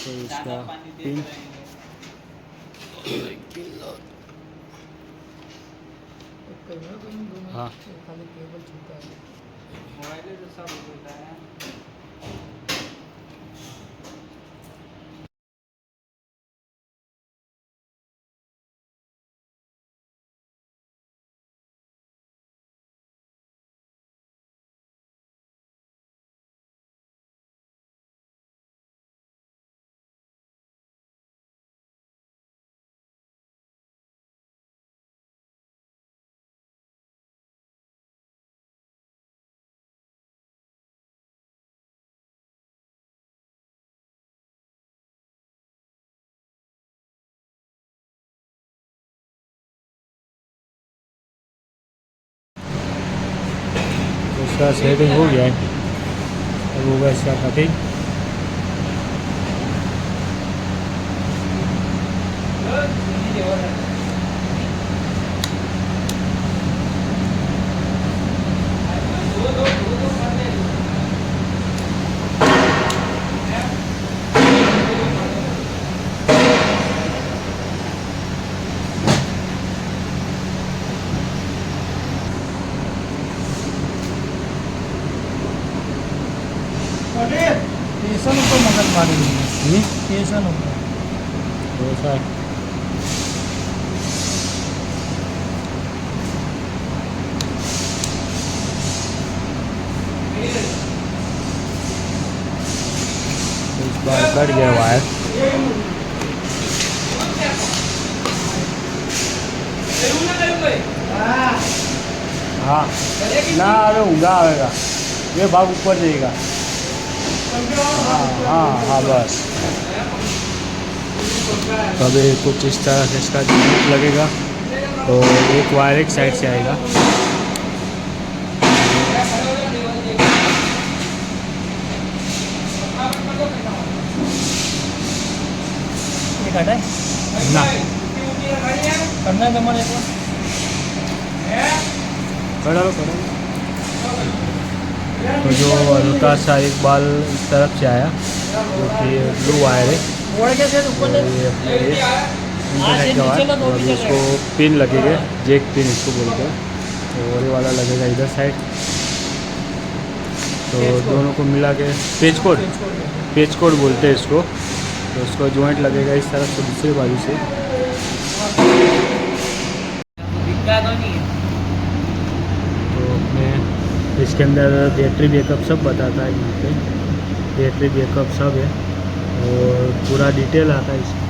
तो इसका पिन हाँ मोबाइल तो सब होता है। इसका सेटिंग हो गया है, अब होगा इसका कटिंग। स्टेशन ऊपर मगज मारी स्टेशन ऊपर ऐसा है। इस बार कट गया वायर। हाँ ना अरे ऊँगा आएगा, ये भाग ऊपर जाएगा। हाँ हाँ हाँ बस। तब कुछ इस तरह से इसका जॉइंट लगेगा, तो एक वायर एक साइड से आएगा। ना करना है हमारे को कड़ा लो। तो जो हल्का सा एक बाल इस तरफ से आया, जो कि ब्लू वायर है, ऊपर ये अपने इंटरनेट का वायर। तो अभी इसको पिन लगेगा, जैक पिन इसको बोलते हैं, तो वो वाला लगेगा इधर साइड। तो दोनों को मिला के पेच कोड बोलते हैं इसको। तो उसको जॉइंट लगेगा इस तरफ से दूसरी बाजू से। तो अपने इसके अंदर बैटरी बैकअप सब बताता है, यहाँ पे बैटरी बैकअप सब है और पूरा डिटेल आता है इसके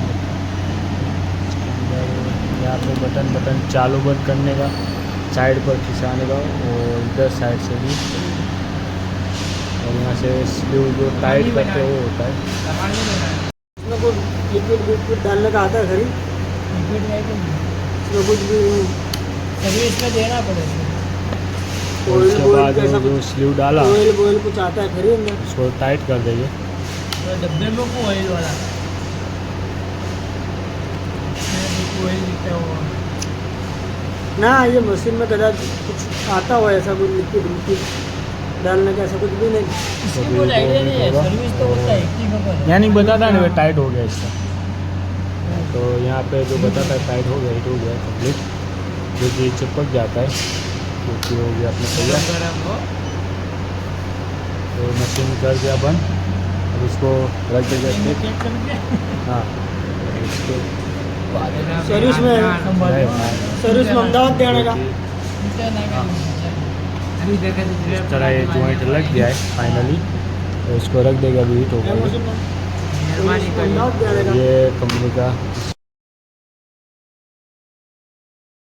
अंदर। यहाँ पे बटन चालू बंद करने का, साइड पर खिंचाने का, और इधर साइड से भी, और यहाँ से स्लीव जो टाइट करते हैं वो होता है। इसमें कुछ लिक्विड डालने का आता है खरीद लिक्विड नहीं तो इसमें कुछ भी सर्विस में देना पड़ेगा। और उसके बाद जो स्लीव डाला ऑयल कुछ आता है खरीद में, उसको टाइट कर देंगे। डब्बे में को ऑयल वाला ऑयल दिखता है वो ना, ये मशीन में कदाच कुछ आता हो ऐसा कुछ लिक्विड डालने का, ऐसा कुछ भी नहीं। यानी बताता है ना टाइट हो गया इसका। तो यहाँ पे जो बताता है टाइट हो गया, हिट हो गया कंप्लीट, जो कि चिपक जाता है, क्योंकि हो गया अपने तैयार। तो मशीन कर दिया बंद, अब इसको रख देगा। हाँ इसको सर्विस में अहमदाबाद देने का इस तरह ये जॉइंट लग गया है फाइनली। तो इसको रख देगा, अभी हीट होगा। ये कंपनी का